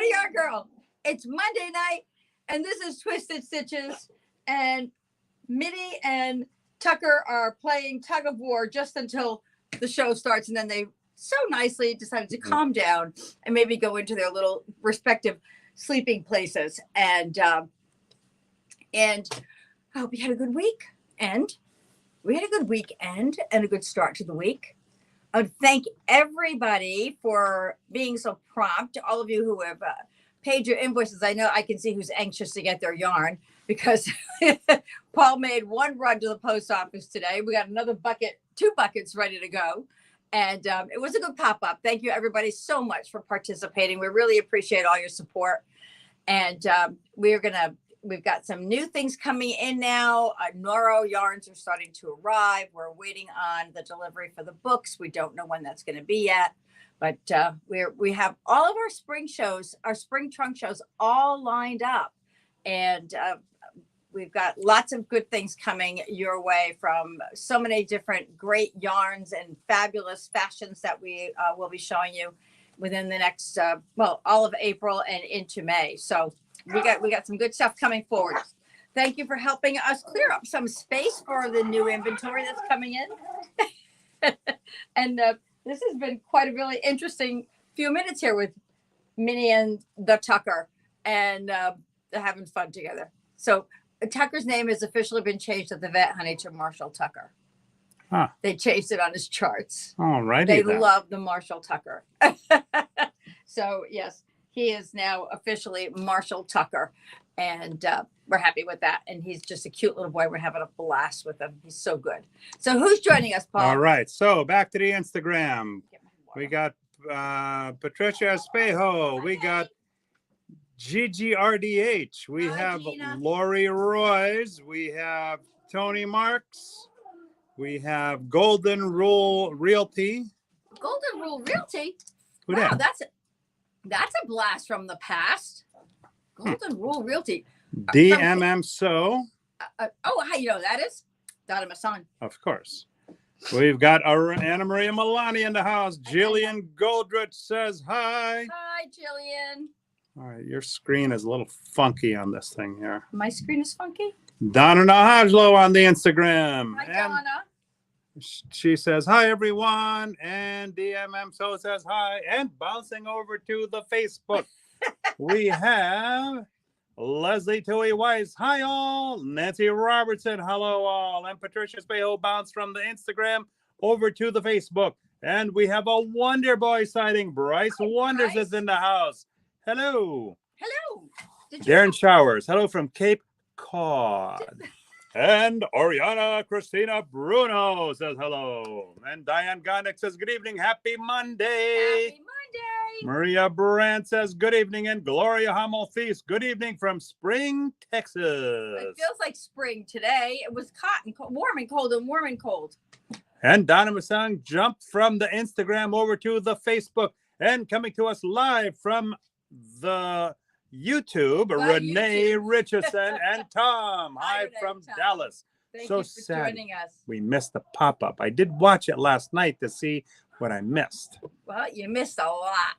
Gritty Yarn Girl. It's Monday night, and this is Twisted Stitches. And Minnie and Tucker are playing tug of war just until the show starts, and then they so nicely decided to calm down and maybe go into their little respective sleeping places. And I hope you had a good week. And we had a good weekend and a good start to the week. I would thank everybody for being so prompt. All of you who have paid your invoices. I know I can see who's anxious to get their yarn because Paul made one run to the post office today. We got another bucket, 2 buckets ready to go. And it was a good pop-up. Thank you, everybody, so much for participating. We really appreciate all your support. And we've got some new things coming in now. Noro yarns are starting to arrive. We're waiting on the delivery for the books. We don't know when that's going to be yet. But we have all of our spring shows, our spring trunk shows all lined up. And we've got lots of good things coming your way from so many different great yarns and fabulous fashions that we will be showing you within the next, all of April and into May. So we got some good stuff coming forward. Thank you for helping us clear up some space for the new inventory that's coming in. And this has been quite a really interesting few minutes here with Minnie and the Tucker, and having fun together. So Tucker's name has officially been changed at the vet, honey, to Marshall Tucker. Huh. They changed it on his charts. All righty. They then. love the Marshall Tucker. So yes, he is now officially Marshall Tucker, and we're happy with that. And he's just a cute little boy. We're having a blast with him. He's so good. So who's joining us, Paul? All right. So back to the Instagram. We got Patricia Espejo. We got GGRDH. We have Gina. Lori Royce. We have Tony Marks. We have Golden Rule Realty. Golden Rule Realty. Who Wow, that? that's a blast from the past. Golden Rule Realty. DMM So. Oh, how you know who that is? Donna Masson. Of course. We've got Anna Maria Milani in the house. Jillian Goldrich says hi. Hi, Jillian. All right, your screen is a little funky on this thing here. My screen is funky. Donna Nahajlo on the Instagram. Hi, And Donna. she says hi, everyone. And DMM So says hi. And bouncing over to the Facebook, we have Leslie Tui Weiss. Hi, all. Nancy Robertson. Hello, all. And Patricia Espejo bounced from the Instagram over to the Facebook. And we have a Wonder Boy sighting. Bryce Wonders is in the house. Hello. Hello. Darren Showers. Hello from Cape Cod. And Oriana Christina Bruno says hello. And Diane Gondik says good evening. Happy Monday. Happy Monday. Maria Brandt says good evening. And Gloria Hamel-Thies, good evening from Spring, Texas. It feels like spring today. It was hot and cold, warm and cold and warm and cold. And Donna Masang jumped from the Instagram over to the Facebook and coming to us live from the YouTube, Renee Richardson and Tom. Hi, Renee, from Tom. Dallas. Thank So you for sad. joining us. We missed the pop-up. I did watch it last night to see what I missed. Well, you missed a lot.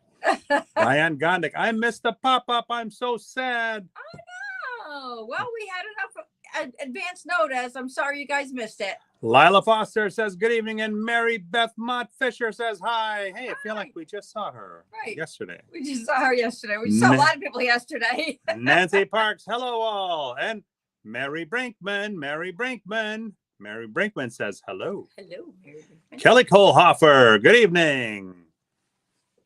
Diane Gondik, I missed the pop-up. I'm so sad. Oh, well, we had enough advance notice. I'm sorry you guys missed it. Lila Foster says good evening, and Mary Beth Mott Fisher says hi. Hey, I feel like we just saw her yesterday. We just saw her yesterday. We saw a lot of people yesterday. Nancy Parks, hello all. And Mary Brinkman says hello. Hello, Mary Brinkman. Kelly Kohlhofer, good evening.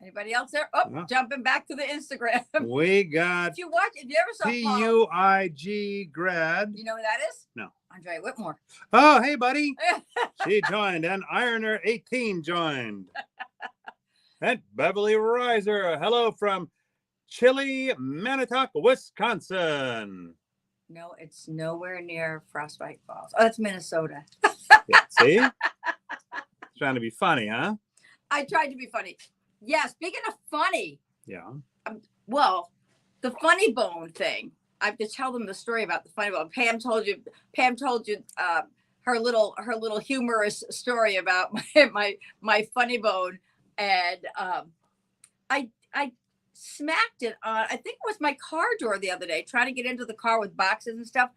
Anybody else there? Oh, No. Jumping back to the Instagram. We got If you ever saw Paul, PUIG grad. you know who that is? No. Andre Whitmore. Oh, hey, buddy. She joined, and Ironer 18 joined. And Beverly Reiser, hello from Chile, Manitowoc, Wisconsin. No, it's nowhere near Frostbite Falls. Oh, that's Minnesota. Yeah, see? Trying to be funny, huh? I tried to be funny. Yeah, speaking of funny, Yeah. well, the funny bone thing. I have to tell them the story about the funny bone. Pam told you her little humorous story about my funny bone, and I smacked it on, I think it was my car door the other day, trying to get into the car with boxes and stuff.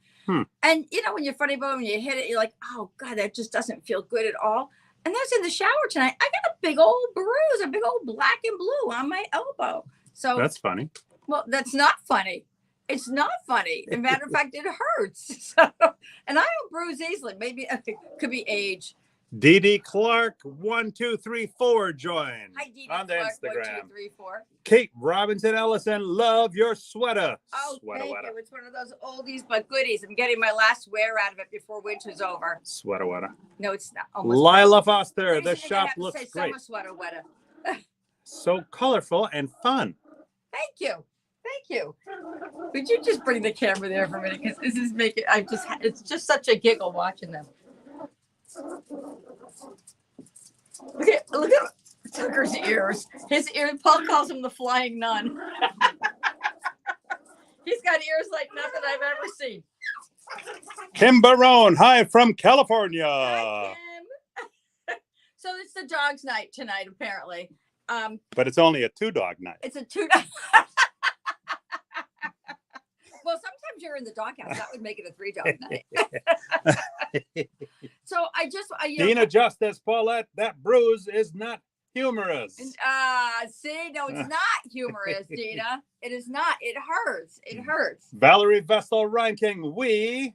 And you know, when you're funny bone, when you hit it, you're like, oh God, that just doesn't feel good at all. And that's in the shower tonight. I got a big old bruise, a big old black and blue on my elbow. So That's funny. well, that's not funny. It's not funny. As a matter of fact, it hurts. So, and I don't bruise easily. Maybe it could be age. Dee Dee Clark 1234 joined Hi, Dee Dee on the Clark, Instagram. 1, 2, 3, 4. Kate Robinson Ellison, love your sweater. Oh, Sweater, thank wetter. you. It's one of those oldies but goodies. I'm getting my last wear out of it before winter's over. Sweater, wetter. No, it's not. Almost Lila Foster, Pretty the soon you're gonna shop have to looks say great. Summer sweater wetter. So colorful and fun. Thank you. Thank you. Would you just bring the camera there for a minute? Because this is making, it's just such a giggle watching them. Look at Tucker's ears. His ears, Paul calls him the flying nun. He's got ears like nothing I've ever seen. Kim Barone, hi from California. Hi, Kim. So it's the dog's night tonight, apparently. But it's only a 2-dog night. It's a 2. Well, sometimes you're in the doghouse. That would make it a 3-dog night. So Dina Justice, Paulette, that bruise is not humorous. See, no, it's not humorous, Dina. It is not. It hurts. It hurts. Valerie Vestal Ranking, we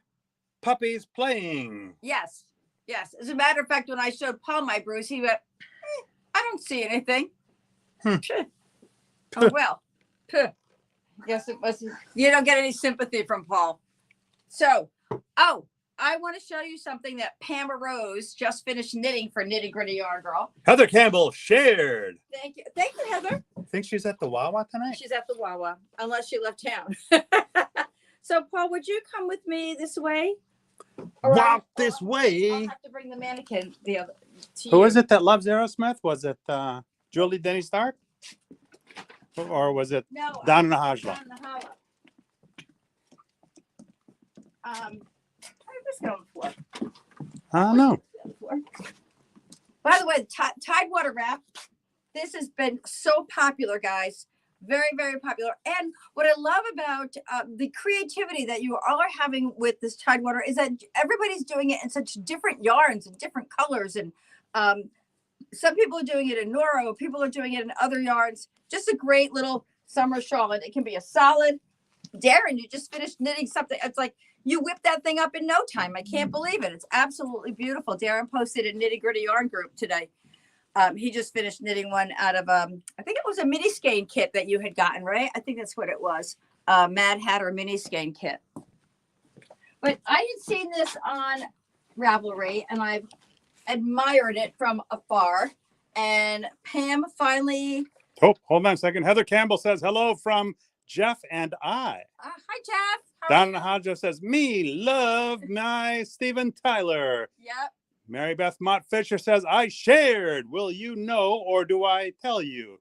puppies playing. Yes. Yes. As a matter of fact, when I showed Paul my bruise, he went, I don't see anything. Oh, well. Yes, it was. You don't get any sympathy from Paul. So, I want to show you something that Pamela Rose just finished knitting for Nitty Gritty Yarn Girl. Heather Campbell shared. Thank you. Thank you, Heather. I think she's at the Wawa tonight. She's at the Wawa, unless she left town. So, Paul, would you come with me this way? Walk this way. I'll have to bring the mannequin the other. Who is it that loves Aerosmith? Was it Julie Denny Stark? Or was it Donna Nahajla? I don't know. By the way, Tidewater wrap. This has been so popular, guys. Very, very popular. And what I love about the creativity that you all are having with this Tidewater is that everybody's doing it in such different yarns and different colors. And some people are doing it in Noro. People are doing it in other yarns. Just a great little summer shawl. And it can be a solid. Darren, you just finished knitting something. It's like you whipped that thing up in no time. I can't believe it. It's absolutely beautiful. Darren posted a Nitty Gritty Yarn group today. He just finished knitting one out of, I think it was a mini skein kit that you had gotten, right? I think that's what it was. Mad Hatter mini skein kit. But I had seen this on Ravelry and I've admired it from afar. And Pam finally. Oh, hold on a second. Heather Campbell says hello from Jeff and I. Hi, Jeff. Donna Nahajla says, me love my Steven Tyler. Yep. Mary Beth Mott Fisher says, I shared. Will you know or do I tell you?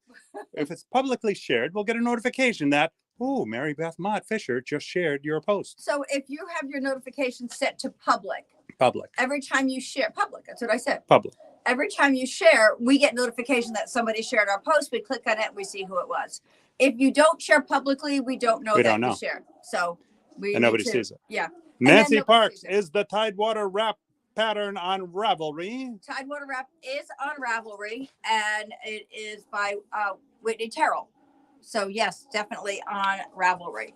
If it's publicly shared, we'll get a notification that, oh, Mary Beth Mott Fisher just shared your post. So if you have your notifications set to public. Public. Every time you share, public, that's what I said. Public. Every time you share, we get notification that somebody shared our post. We click on it and we see who it was. If you don't share publicly, we don't know that you shared. So and nobody sees it. Yeah. Nancy Parks, is the Tidewater wrap pattern on Ravelry? Tidewater wrap is on Ravelry and it is by Whitney Terrell. So yes, definitely on Ravelry.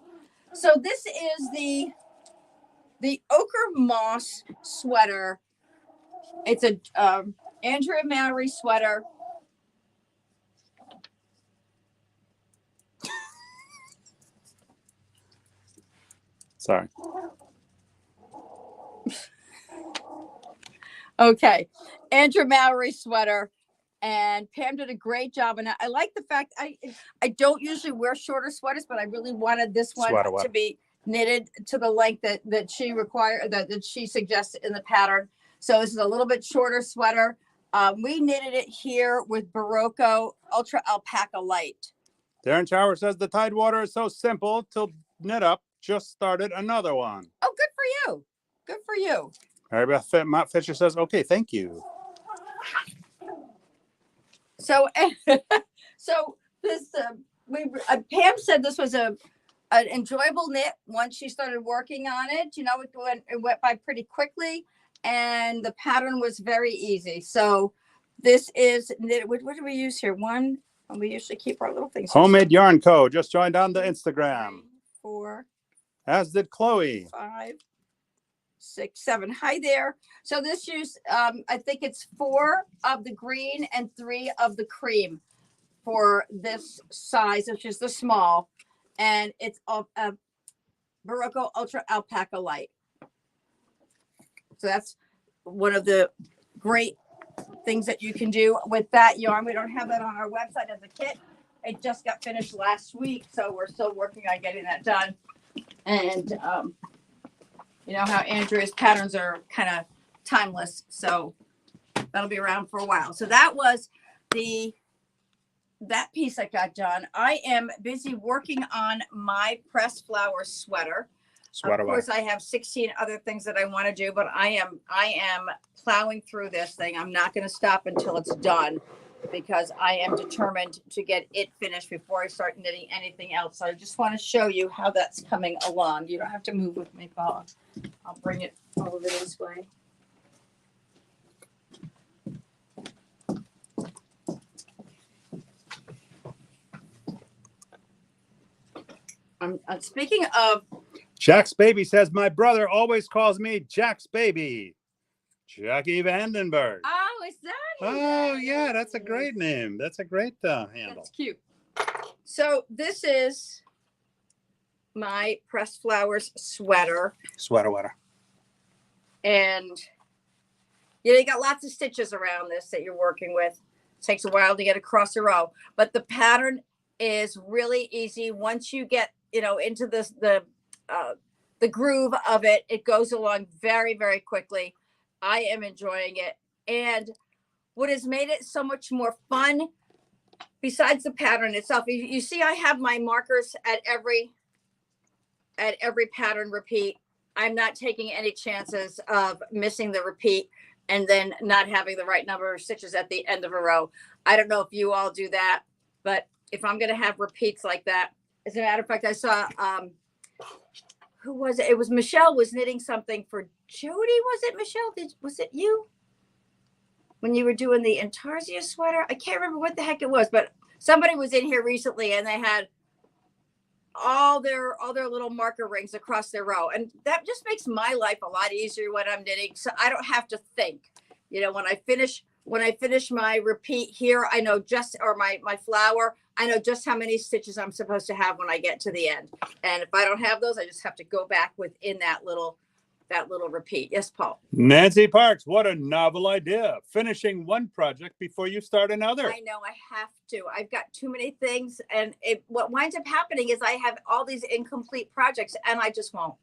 So this is the ochre moss sweater. It's a Andrea Mallory sweater. Sorry. Okay. Andrew Mallory sweater. And Pam did a great job. And I like the fact I don't usually wear shorter sweaters, but I really wanted this one to be knitted to the length that she required, that she suggested in the pattern. So this is a little bit shorter sweater. We knitted it here with Barocco Ultra Alpaca Light. Darren Chower says the Tidewater is so simple to knit up. Just started another one. Oh, good for you. Good for you. Mary Beth Mott Fisher says, okay, thank you. So so this Pam said this was an enjoyable knit once she started working on it. You know, it went by pretty quickly, and the pattern was very easy. So this is knit. What do we use here? One. And we usually keep our little things. Homemade Yarn Co. just joined on the Instagram. 3, 4. As did Chloe. 5, 6, 7. Hi there. So this use, I think it's 4 of the green and 3 of the cream for this size, which is the small, and it's a Barocco Ultra Alpaca Light. So that's one of the great things that you can do with that yarn. We don't have that on our website as a kit. It just got finished last week, so we're still working on getting that done. And you know how Andrea's patterns are kind of timeless, so that'll be around for a while. So that was that piece I got done. I am busy working on my pressed flower sweater. Of course, I have 16 other things that I want to do, but I am plowing through this thing. I'm not going to stop until it's done because I am determined to get it finished before I start knitting anything else. So I just want to show you how that's coming along. You don't have to move with me, Paula. I'll bring it over this way. I'm speaking of. Jack's baby says, my brother always calls me Jack's baby. Jackie Vandenberg. Oh, is that? Oh, yeah, that's a great name. That's a great handle. That's cute. So this is my pressed flowers sweater. Sweater. And you got lots of stitches around this that you're working with. It takes a while to get across the row, but the pattern is really easy. Once you get, into the groove of it, it goes along very, very quickly. I am enjoying it. And what has made it so much more fun, besides the pattern itself, you see I have my markers at every pattern repeat. I'm not taking any chances of missing the repeat and then not having the right number of stitches at the end of a row. I don't know if you all do that, but if I'm going to have repeats like that, as a matter of fact, I saw, who was it? It was Michelle was knitting something for Jody. Was it Michelle? Was it you? When you were doing the Intarsia sweater? I can't remember what the heck it was, but somebody was in here recently and they had all their little marker rings across their row. And that just makes my life a lot easier when I'm knitting. So I don't have to think, when I finish my repeat here, I know or my flower, I know just how many stitches I'm supposed to have when I get to the end. And if I don't have those, I just have to go back within that little repeat. Yes, Paul. Nancy Parks, what a novel idea. Finishing one project before you start another. I know, I have to. I've got too many things. And what winds up happening is I have all these incomplete projects and I just won't.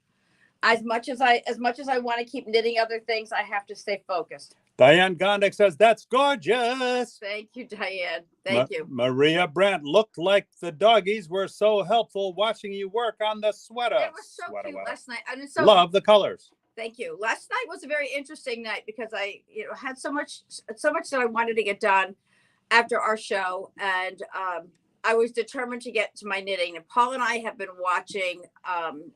As much as I want to keep knitting other things, I have to stay focused. Diane Gondik says, that's gorgeous. Thank you, Diane. Thank you. Maria Brandt, looked like the doggies were so helpful watching you work on the sweater. It was so cute last night. I mean, love the colors. Thank you. Last night was a very interesting night because I had so much that I wanted to get done after our show. And I was determined to get to my knitting. And Paul and I have been watching,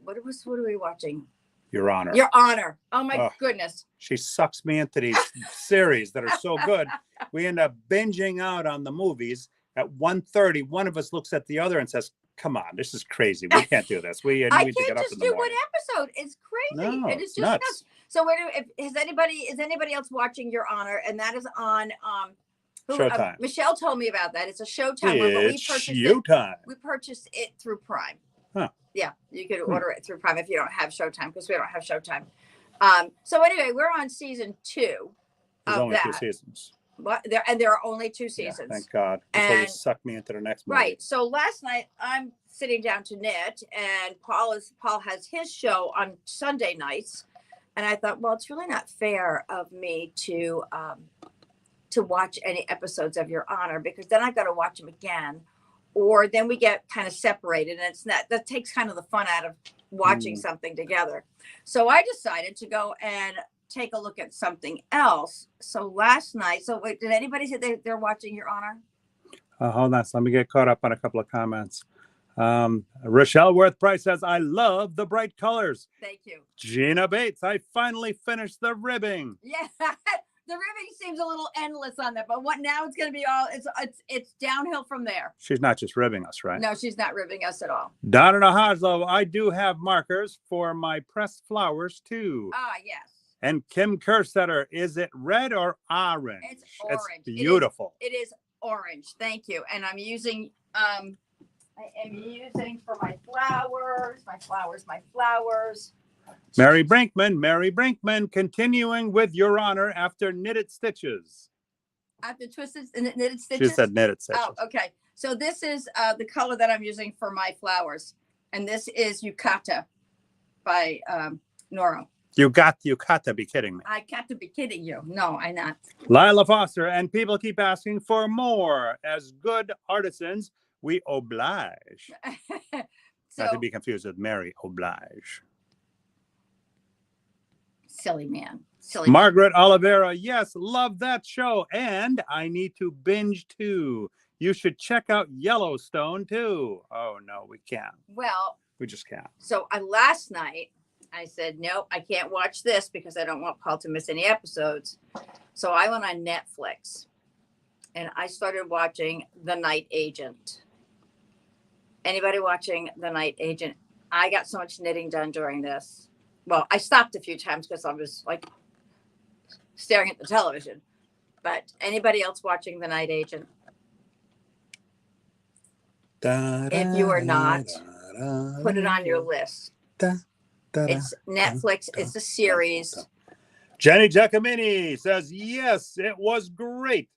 what are we watching? Your Honor. Your Honor. Oh my goodness. She sucks me into these series that are so good. We end up binging out on the movies at 1:30. One of us looks at the other and says, come on, this is crazy. We can't do this. We need to get up in the morning. I can't just do one episode. It's crazy. No, it is just nuts. So is anybody else watching Your Honor? And that is on Showtime. Michelle told me about that. It's a Showtime one, but we purchased it through Prime. Huh. Yeah, you could order it through Prime if you don't have Showtime, because we don't have Showtime. So anyway, we're on season 2 There's of only that. 2 seasons. There are only 2 seasons. Yeah, thank God. Before you suck me into the next movie. Right. So last night I'm sitting down to knit, and Paul has his show on Sunday nights, and I thought, well, it's really not fair of me to watch any episodes of Your Honor, because then I've got to watch them again, or then we get kind of separated, and that takes kind of the fun out of watching something together. So I decided to go and take a look at something else. So last night, wait, did anybody say they're watching Your Honor? Hold on. So let me get caught up on a couple of comments. Rochelle Worth Price says, I love the bright colors. Thank you. Gina Bates, I finally finished the ribbing. Yeah, the ribbing seems a little endless on that, but what now it's going to be all, it's downhill from there. She's not just ribbing us, right? No, she's not ribbing us at all. Donna Nahaslo, I do have markers for my pressed flowers too. Ah, yes. And Kim Kersetter, is it red or orange? It's orange. It's beautiful. It is orange. Thank you. And I'm using, I am using for my flowers. Mary Brinkman, continuing with Your Honor after knitted stitches. After twisted and knitted stitches? She said knitted stitches. Oh, okay. So this is the color that I'm using for my flowers. And this is Yukata by Nora. You got to be kidding me. I got to be kidding you. No, I'm not. Lila Foster, and people keep asking for more. As good artisans, we oblige. So, Not to be confused with Mary Oblige. silly man. Silly Margaret Oliveira, yes, love that show. And I need to binge too. You should check out Yellowstone too. Oh, no, we can't. Well, We just can't. so last night, I said, nope, I can't watch this because I don't want Paul to miss any episodes. So I went on Netflix and I started watching The Night Agent. Anybody watching The Night Agent? I got so much knitting done during this. Well, I stopped a few times because I was like staring at the television. But anybody else watching The Night Agent? If you are not, put it on your list. It's Netflix. It's a series. Jenny Giacomini says, yes, it was great.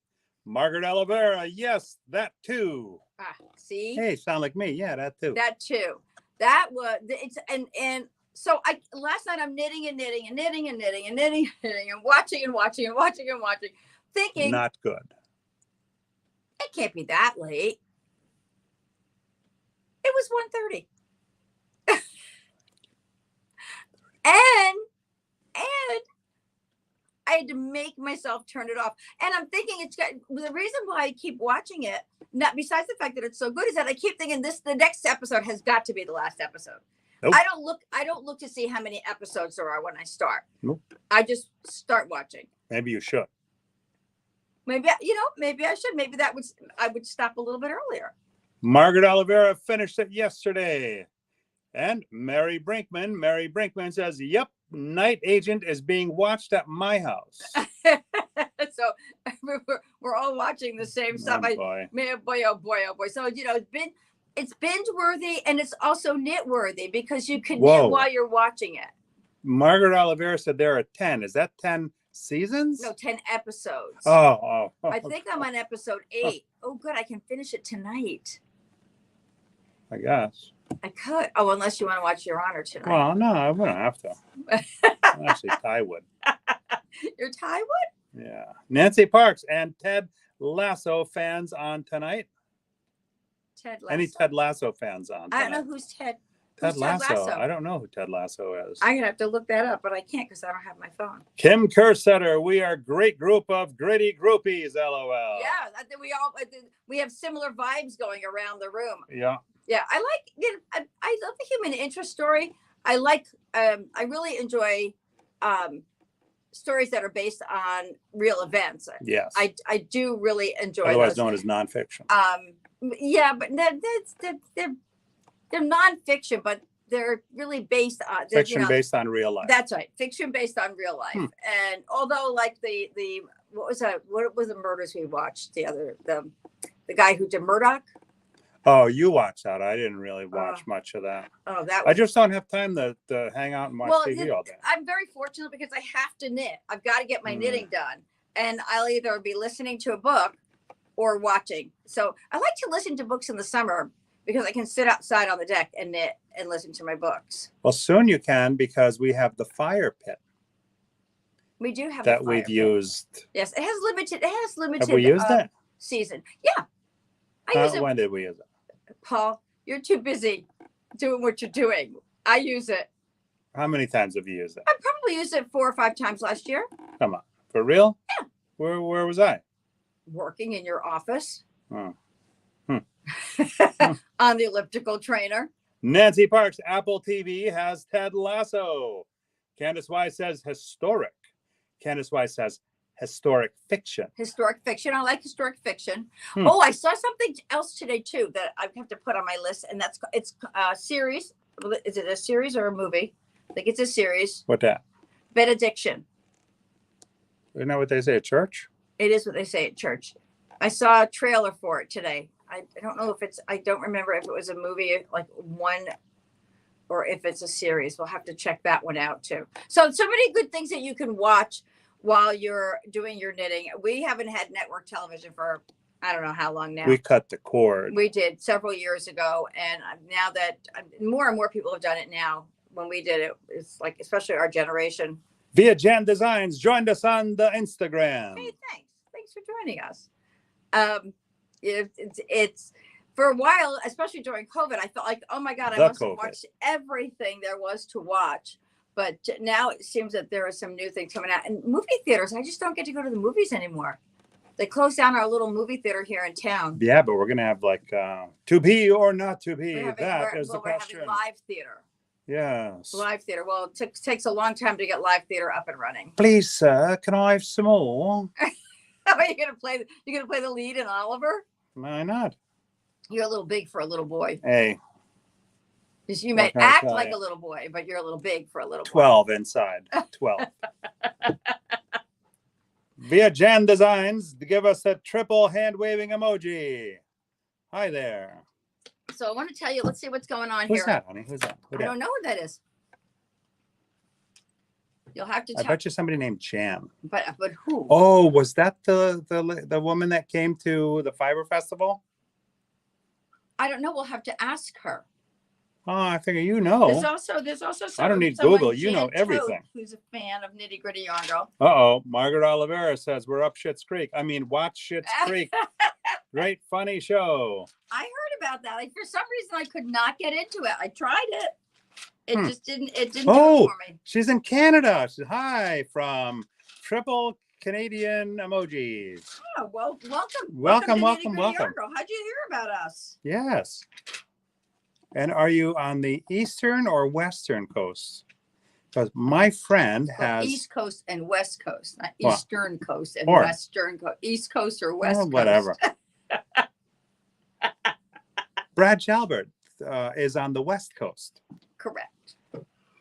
Margaret Oliveira, yes, that too. Ah, see? Hey, sound like me. Yeah, that too. That too. That was it's and so I last night I'm knitting and watching, thinking Not good. it can't be that late. It was 1:30. and I had to make myself turn it off. And I'm thinking it's got the reason why I keep watching it, not besides the fact that it's so good, is that I keep thinking the next episode has got to be the last episode. Nope. I don't look to see how many episodes there are when I start. Nope. I just start watching. Maybe you should. Maybe I should. Maybe I would stop a little bit earlier. Margaret Oliveira finished it yesterday. And Mary Brinkman says, yep, Night Agent is being watched at my house. So we're all watching the same stuff. Oh, boy. Oh boy. So, it's binge worthy and it's also knit worthy because you can knit while you're watching it. Margaret Oliveira said there are 10. Is that 10 seasons? No, 10 episodes. Oh. I think I'm on episode 8. Oh, good. I can finish it tonight. I guess. I could. Oh, unless you want to watch Your Honor tonight. Well, no, I wouldn't have to. Actually, Ty would. Your Ty would? Yeah. Nancy Parks and Ted Lasso fans on tonight. Ted Lasso. Any Ted Lasso fans on tonight? I don't know who's Ted. Ted Lasso. I don't know who Ted Lasso is. I'm going to have to look that up, but I can't because I don't have my phone. Kim Kersetter, we are a great group of gritty groupies, LOL. Yeah, I think we have similar vibes going around the room. Yeah. Yeah, I love the human interest story. I really enjoy stories that are based on real events. Yes. I do really enjoy Otherwise those. known as nonfiction. Yeah, but they're nonfiction, but they're really based on Fiction based on real life. That's right, fiction based on real life. And although, like the what was the murders we watched the guy who did Murdoch. Oh, you watched that. I didn't really watch much of that. Oh, that. I just don't have time to hang out and watch TV all day. I'm very fortunate because I have to knit. I've got to get my knitting done, and I'll either be listening to a book or watching. So I like to listen to books in the summer because I can sit outside on the deck and knit and listen to my books. Well, soon you can because we have the fire pit. We do have that we've used. Yes, it has limited. Have we used it? Season? Yeah, I use it. When did we use it? Paul, you're too busy doing what you're doing. I use it. How many times have you used it? I probably used it 4 or 5 times last year. Come on, for real? Yeah. Where was I? Working in your office. Oh. on the elliptical trainer. Nancy Parks, Apple TV has Ted Lasso. Candace Wise says historic. Candace Wise says historic fiction. Historic fiction. I like historic fiction. Hmm. Oh, I saw something else today too that I have to put on my list, and it's a series. Is it a series or a movie? I think it's a series. What that? Benediction. You know what they say at church? It is what they say at church. I saw a trailer for it today. I don't know if it's, I don't remember if it was a movie like one or if it's a series. We'll have to check that one out too. So many good things that you can watch while you're doing your knitting. We haven't had network television for, I don't know how long now. We cut the cord. We did several years ago. And now that more and more people have done it now, when we did it, it's like, especially our generation. Via Jan Designs joined us on the Instagram. Hey, thanks. Thanks for joining us. It's for a while, especially during COVID, I felt like, oh my God, I must have watched everything there was to watch. But now it seems that there are some new things coming out. And movie theaters, I just don't get to go to the movies anymore. They closed down our little movie theater here in town. Yeah, but we're going to have like to be or not to be. That is the question. We're having live theater. Yes. Live theater. Well, it takes a long time to get live theater up and running. Please, sir, can I have some more? Are you gonna play? You gonna play the lead in Oliver? Why not? You're a little big for a little boy. Hey. You may act like a little boy, but you're a little big for a little boy. 12 inside. 12. Via Jan Designs, give us a triple hand waving emoji. Hi there. So I want to tell you, let's see what's going on Who's here. that, honey? Who's that? I don't know who that is. You'll have to tell. I bet you somebody named Jan. But who? Oh, was that the woman that came to the Fiber Festival? I don't know. We'll have to ask her. Oh, I figure you know. There's also I don't need Google. You know everything. Who's a fan of Nitty Gritty Yarn Girl? Uh-oh. Margaret Oliveira says we're up Schitt's Creek. I mean, watch Schitt's Creek. Great, funny show. I heard about that. Like, for some reason, I could not get into it. I tried it. It just didn't. It didn't do it for me. She's in Canada. She's hi from triple Canadian emojis. Oh, well, welcome. Welcome. How'd you hear about us? Yes. And are you on the eastern or western coast? Because my friend has East Coast and West Coast, not Eastern Coast and Western Coast. East Coast or West Coast. Whatever. Brad Jalbert is on the West Coast. Correct.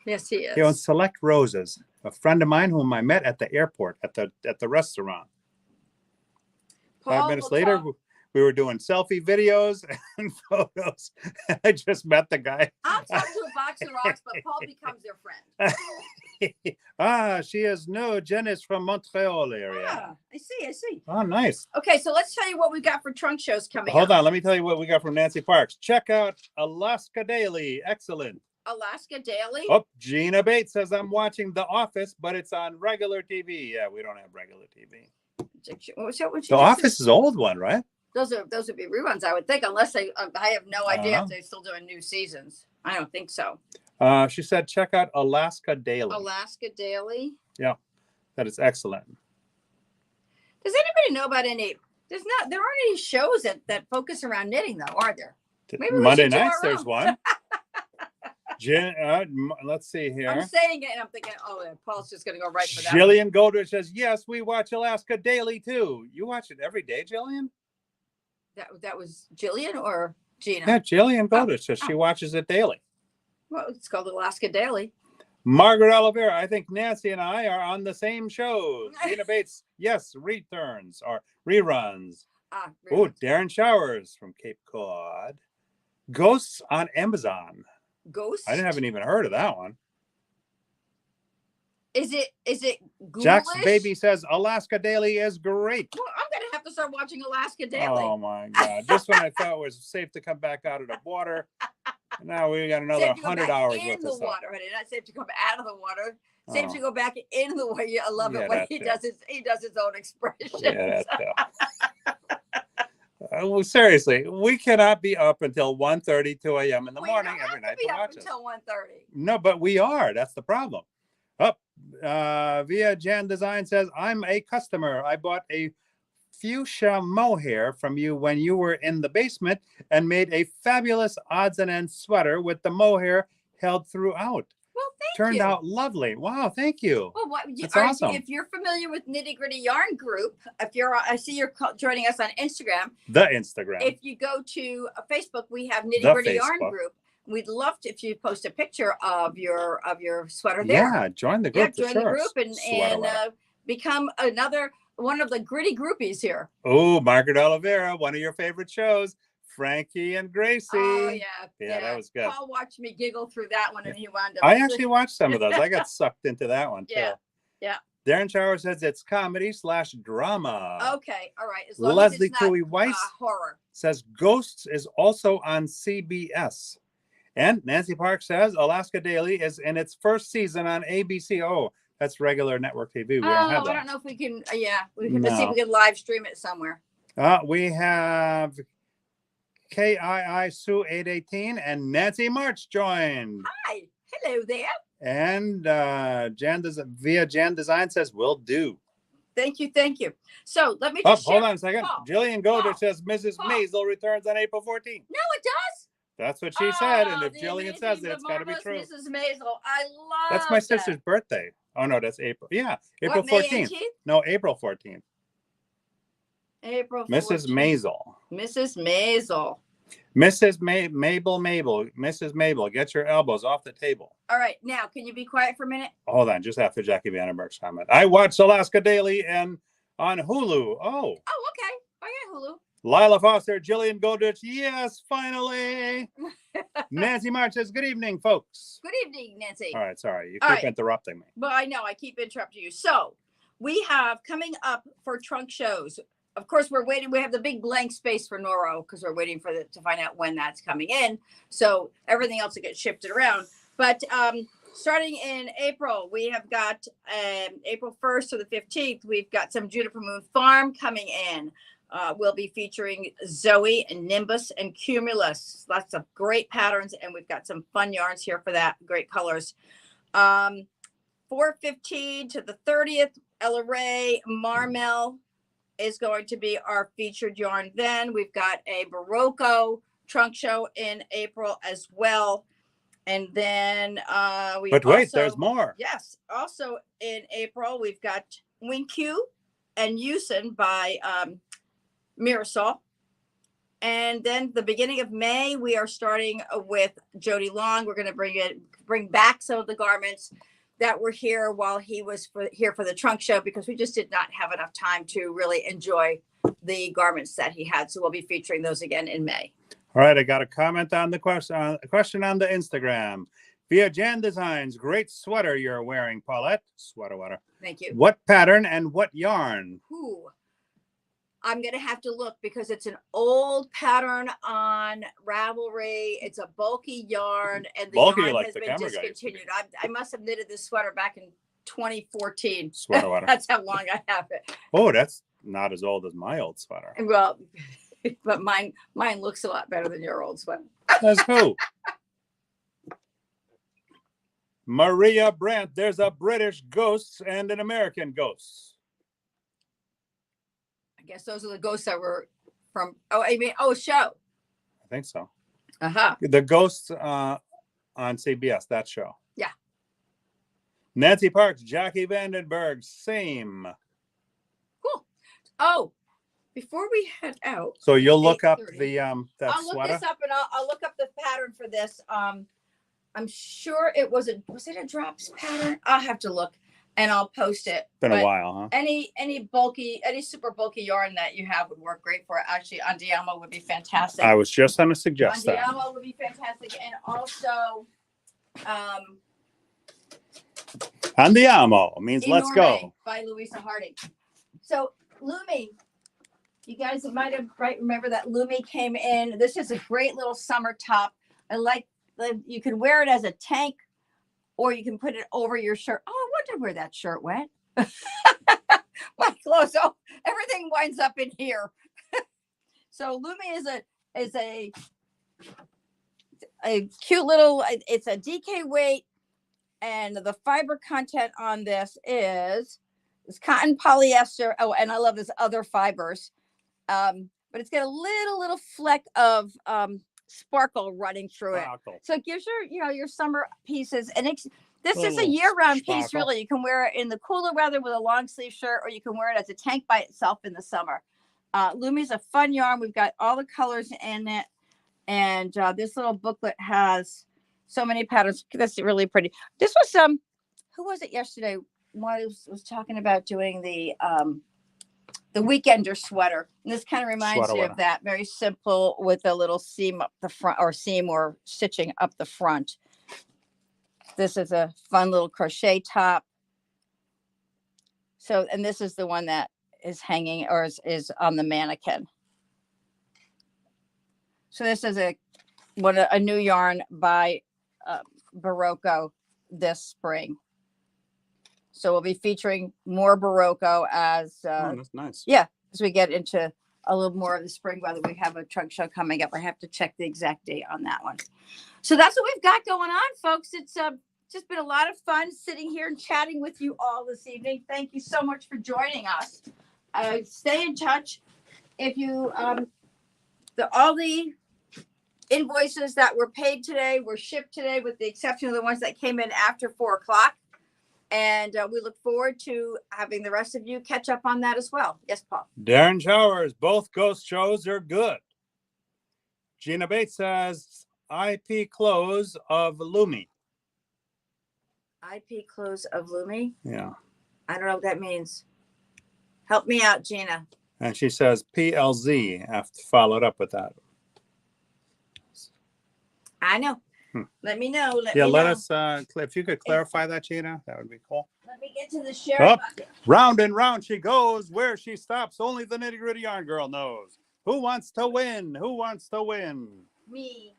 Yes, he is. He owns Select Roses, a friend of mine whom I met at the airport at the restaurant. Paul 5 minutes later, we were doing selfie videos and photos. I just met the guy. I'll talk to a box of rocks, but Paul becomes their friend. She is Jen is from Montreal area. I see. Oh, nice. Okay, so let's tell you what we got for trunk shows coming up. Hold on, let me tell you what we got from Nancy Parks. Check out Alaska Daily. Excellent. Alaska Daily? Oh, Gina Bates says I'm watching The Office, but it's on regular TV. Yeah, we don't have regular TV. The Office is an old one, right? Those would be reruns, I would think, unless I have no idea if they're still doing new seasons. I don't think so. She said, check out Alaska Daily. Alaska Daily. Yeah, that is excellent. Does anybody know about any? There aren't any shows that focus around knitting, though, are there? Maybe Monday nights, there's one. Let's see here. I'm saying it, and I'm thinking, Paul's just going to go right for that. Jillian Goldrich says, yes, we watch Alaska Daily too. You watch it every day, Jillian? That was Jillian or Gina? Yeah, Jillian Goldrich says she watches it daily. Well, it's called Alaska Daily. Margaret Oliveira, I think Nancy and I are on the same shows. Gina Bates, yes, returns or reruns. Oh, Darren Showers from Cape Cod. Ghosts on Amazon. Ghosts? I haven't even heard of that one. Is it Ghoulish? Jack's baby says Alaska Daily is great. Well, I'm gonna have to start watching Alaska Daily. Oh my God! Just when I thought it was safe to come back out of the water, now we got another 100 hours in the water, honey. Not safe to come out of the water. Safe to go back in the water. I love it when he does his own expressions. Yeah, well, seriously, we cannot be up until 1:30, 2 a.m. in the morning every night to watch it. Until 1:30. No, but we are. That's the problem. Via Jan Design says, I'm a customer. I bought a fuchsia mohair from you when you were in the basement and made a fabulous odds and ends sweater with the mohair held throughout. Well, thank Turned you. out lovely. Wow, thank you. Well, That's awesome. If you're familiar with Nitty Gritty Yarn Group, I see you're joining us on Instagram. The Instagram. If you go to Facebook, we have Nitty Gritty Yarn Group. We'd love to, if you post a picture of your sweater there. Yeah, join the group. Yeah, join the group and become one of the gritty groupies here. Oh, Margaret Oliveira, one of your favorite shows. Frankie and Gracie. Oh, yeah. That was good. Paul watched me giggle through that one, and he wound up. I actually watched some of those. I got sucked into that one, too. Yeah. Darren Shower says it's comedy/drama. Okay, all right. As long Leslie as it's not, Tui Weiss horror. Says Ghosts is also on CBS. And Nancy Park says Alaska Daily is in its first season on ABC. Oh, that's regular network TV. We don't have that. I don't know if we can. We have to see if we can live stream it somewhere. We have KII Sue 818 and Nancy March joined. Hi, hello there. And via Jan Design says will do. Thank you. So let me just hold on a second. Paul, Jillian Golder says Mrs. Maisel returns on April 14th. No, it does. That's what she said, and if Jillian says it, it's got to be true. Mrs. Maisel, I love. That's my sister's birthday. Oh no, that's April. Yeah, April 14th. No, April 14th. April 14th. Mrs. Maisel. Mrs. Maisel. Mrs. Mabel. Mrs. Mabel, get your elbows off the table. All right, now can you be quiet for a minute? Hold on, just after Jackie Vandenberg's comment. I watched Alaska Daily and on Hulu. Oh, okay. I got Hulu. Lila Foster, Jillian Goldrich. Yes, finally. Nancy March says, good evening, folks. Good evening, Nancy. All right, sorry. You keep interrupting me. Well, I know. I keep interrupting you. So we have coming up for trunk shows. Of course, we're waiting. We have the big blank space for Noro because we're waiting for to find out when that's coming in. So everything else will get shifted around. But starting in April, we have got April 1st to the 15th, we've got some Juniper Moon Farm coming in. We'll be featuring Zoe and Nimbus and Cumulus. Lots of great patterns, and we've got some fun yarns here for that. Great colors. 4/15 to the 30th, Ella Ray Marmel is going to be our featured yarn. Then we've got a Barocco trunk show in April as well. And then there's more. Yes. Also in April, we've got Winkyu and Yusin by Mirasol. And then the beginning of May, we are starting with Jody Long. We're going to bring back some of the garments that were here while he was here for the trunk show, because we just did not have enough time to really enjoy the garments that he had. So we'll be featuring those again in May. All right, I got a comment on the question on the Instagram. Via Jan Designs, great sweater you're wearing, Paulette. Sweater. Thank you. What pattern and what yarn? Ooh. I'm going to have to look because it's an old pattern on Ravelry. It's a bulky yarn, and the yarn has been discontinued. I must have knitted this sweater back in 2014. Sweater. That's how long I have it. Oh, that's not as old as my old sweater. Well, but mine looks a lot better than your old sweater. That's who? Maria Brandt, there's a British Ghosts and an American Ghosts. I guess those are the ghosts that were from, show. I think so. Uh-huh. The Ghosts on CBS, that show. Yeah. Nancy Parks, Jackie Vandenberg, same. Cool. Oh, before we head out. So you'll look up the I'll sweater? look this up, and I'll look up the pattern for this. I'm sure it was it a drops pattern? I'll have to look. And I'll post it. Been a while, huh? Any super bulky yarn that you have would work great for it. Actually, Andiamo would be fantastic. I was just going to suggest that. Andiamo would be fantastic, and also, Andiamo means let's go. By Louisa Harding. So Lumi, you guys might have remember that Lumi came in. This is a great little summer top. I like you can wear it as a tank, or you can put it over your shirt. Oh, I wonder where that shirt went. My clothes. Oh, everything winds up in here. So Lumi is a cute little. It's a DK weight, and the fiber content on this is It's cotton polyester. Oh, and I love this other fibers. But it's got a little fleck of sparkle running through it. So it gives your summer pieces. And this is a year-round piece, really. You can wear it in the cooler weather with a long sleeve shirt, or you can wear it as a tank by itself in the summer. Lumi's a fun yarn. We've got all the colors in it. And this little booklet has so many patterns. That's really pretty. This was who was it yesterday? One was talking about doing the weekender sweater. And this kind of reminds me of that. Very simple with a little seam up the front, or seam or stitching up the front. This is a fun little crochet top. So, and this is the one that is hanging or is on the mannequin. So this is a new yarn by Barocco this spring. So we'll be featuring more Barocco as that's nice. Yeah, as we get into a little more of the spring weather. We have a trunk show coming up. I have to check the exact date on that one. So that's what we've got going on, folks. It's just been a lot of fun sitting here and chatting with you all this evening. Thank you so much for joining us. Stay in touch. If you all the invoices that were paid today were shipped today, with the exception of the ones that came in after 4 o'clock. And we look forward to having the rest of you catch up on that as well. Yes, Paul. Darren Showers, both ghost shows are good. Gina Bates says, IP close of Lumi. IP close of Lumi? Yeah. I don't know what that means. Help me out, Gina. And she says PLZ. I have to follow it up with that. I know. Let me know. Let us, if you could clarify that, Gina, that would be cool. Let me get to the share bucket. Round and round she goes. Where she stops, only the Nitty Gritty Yarn Girl knows. Who wants to win? Who wants to win? Me.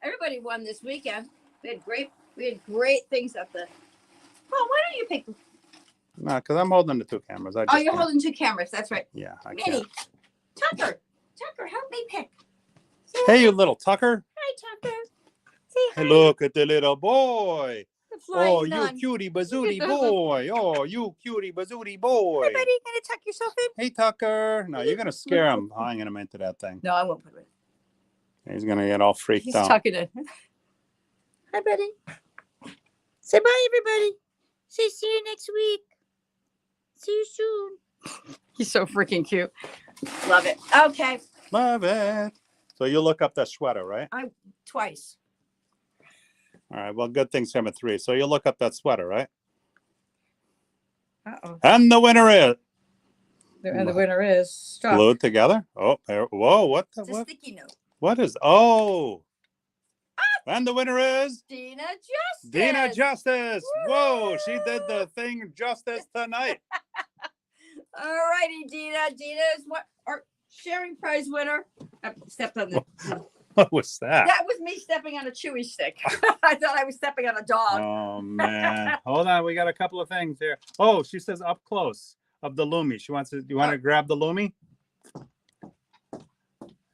Everybody won this weekend. We had great things at the. Well, why don't you pick? No, because I'm holding the 2 cameras. You're holding 2 cameras. That's right. Yeah, I Minnie, can't. Tucker, help me pick. Hey, you little Tucker. Hi, Tucker. Say hi. Hey, look at the little boy. Oh, nun. you cutie bazooty boy. Oh, you cutie bazooty boy. Hey, buddy, gonna tuck yourself in? Hey, Tucker. No, you're going to scare him hanging him into that thing. No, I won't put it in. He's going to get all freaked out. He's tucking in. Hi, buddy. Say bye, everybody. Say see you next week. See you soon. He's so freaking cute. Love it. Okay. Love it. So you look up that sweater, right? Twice. All right. Well, good thing's him at 3. So you look up that sweater, right? Uh-oh. And the winner is. And the winner is Stop. Glued together. Oh, whoa! What? It's a sticky note. What is? Oh. And the winner is Dina Justice. Dina Justice. Woo! Whoa, she did the thing justice tonight. All righty, Dina. Dina is our sharing prize winner. I stepped on the. What was that? That was me stepping on a chewy stick. I thought I was stepping on a dog. Oh man! Hold on, we got a couple of things here. Oh, she says up close of the Lumi. She wants to. Do you want to grab the Lumi?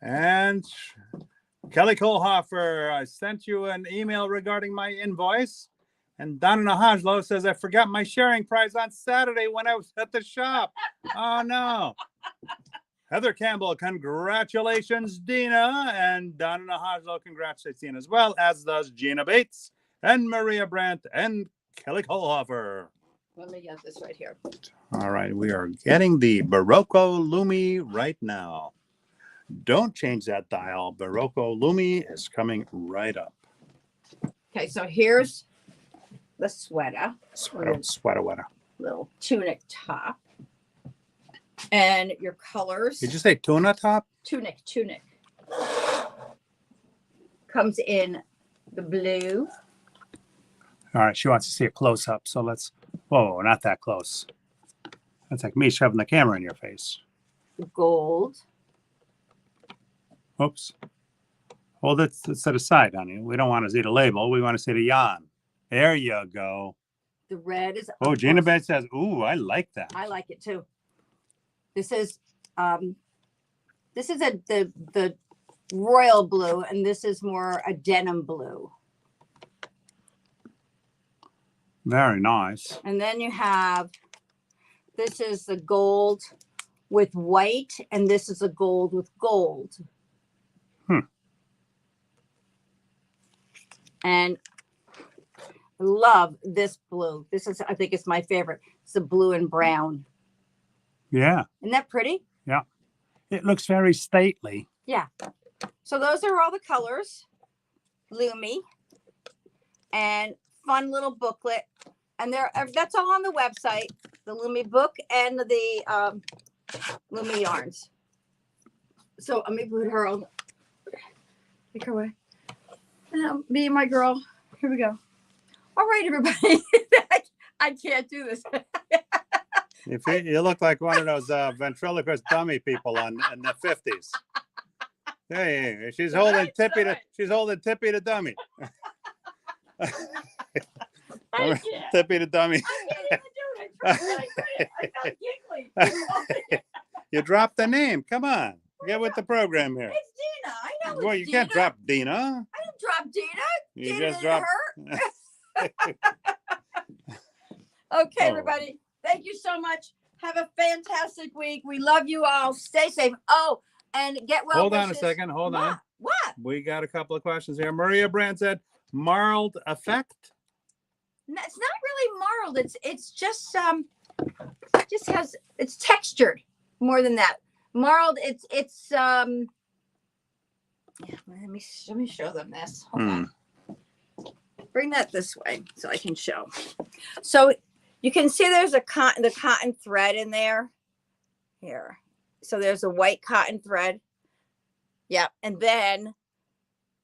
And Kelly Kohlhofer, I sent you an email regarding my invoice. And Donna Hajlo says, I forgot my sharing prize on Saturday when I was at the shop. Oh, no. Heather Campbell, congratulations, Dina. And Donna Hajlo congratulates Dina as well, as does Gina Bates and Maria Brandt and Kelly Kohlhofer. Let me get this right here. All right, we are getting the Barocco Lumi right now. Don't change that dial. Barocco Lumi is coming right up. Okay, so here's the sweater. Sweater. Little tunic top. And your colors. Did you say tuna top? Tunic. Comes in the blue. All right, she wants to see a close up. So let's, whoa, not that close. That's like me shoving the camera in your face. Gold. Oops. Hold it to the side, honey. We don't want to see the label. We want to see the yarn. There you go. The red is. Oh, Gina Bates says, ooh, I like that. I like it too. This is the royal blue, and this is more a denim blue. Very nice. And then you have This is the gold with white, and this is the gold with gold. And I love this blue. This is, I think it's my favorite. It's the blue and brown. Yeah. Isn't that pretty? Yeah. It looks very stately. Yeah. So those are all the colors. Lumi. And fun little booklet. And that's all on the website. The Lumi book and the Lumi yarns. So let me put her on. Take her away. Me and my girl. Here we go. All right, everybody. I can't do this. You look like one of those ventriloquist dummy people in the 50s. Hey, she's holding Tippy the dummy. Tippy the dummy. I can't even do it. I felt giggly. You dropped the name. Come on. Get with the program here. It's Dina. I know. Well, you can't drop Dina. I didn't drop Dina. You Dina just didn't dropped. hurt. Okay, everybody. Thank you so much. Have a fantastic week. We love you all. Stay safe. Oh, and get well. Hold on a second. Hold on. What? We got a couple of questions here. Maria Brand said, marled effect. No, it's not really marled. It's just it's textured more than that. Marled, it's yeah, let me show them this. Hold on. Bring that this way so I can show. So you can see there's the cotton thread in there. Here. So there's a white cotton thread. Yeah. And then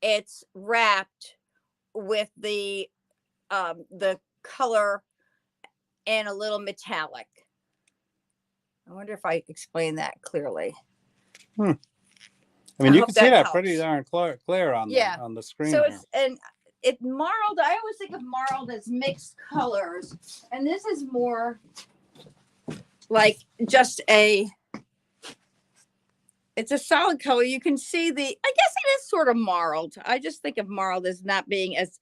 it's wrapped with the color and a little metallic. I wonder if I explained that clearly. I mean, you can see that helps. pretty darn clear on the screen. So it's marled. I always think of marled as mixed colors, and this is more like just it's a solid color. You can see I guess it is sort of marled. I just think of marled as not being as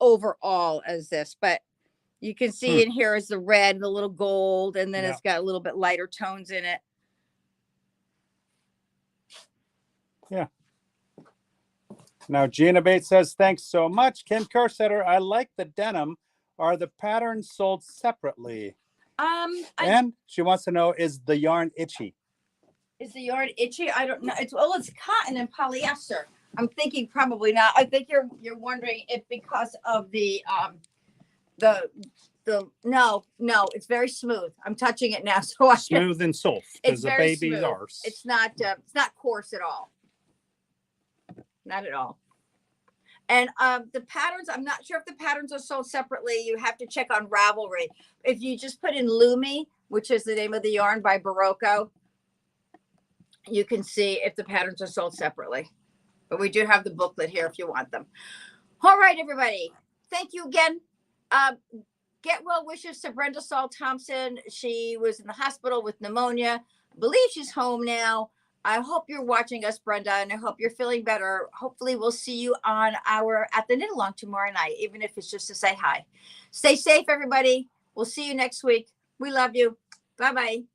overall as this, but you can see in here is the red and the little gold, and then it's got a little bit lighter tones in it. Yeah. Now, Gina Bates says, thanks so much. Kim Kersetter, I like the denim. Are the patterns sold separately? And she wants to know, is the yarn itchy? Is the yarn itchy? I don't know. It's cotton and polyester. I'm thinking probably not. I think you're wondering if because of the no, it's very smooth. I'm touching it now, so smooth and soft as a baby's arse. It's not coarse at all. Not at all. And the patterns, I'm not sure if the patterns are sold separately. You have to check on Ravelry. If you just put in Lumi, which is the name of the yarn by Barocco, you can see if the patterns are sold separately. But we do have the booklet here if you want them. All right, everybody. Thank you again. Get well wishes to Brenda Saul Thompson. She was in the hospital with pneumonia. I believe she's home now. I hope you're watching us, Brenda, and I hope you're feeling better. Hopefully we'll see you on at the knit along tomorrow night, even if it's just to say hi. Stay safe, everybody. We'll see you next week. We love you. Bye-bye.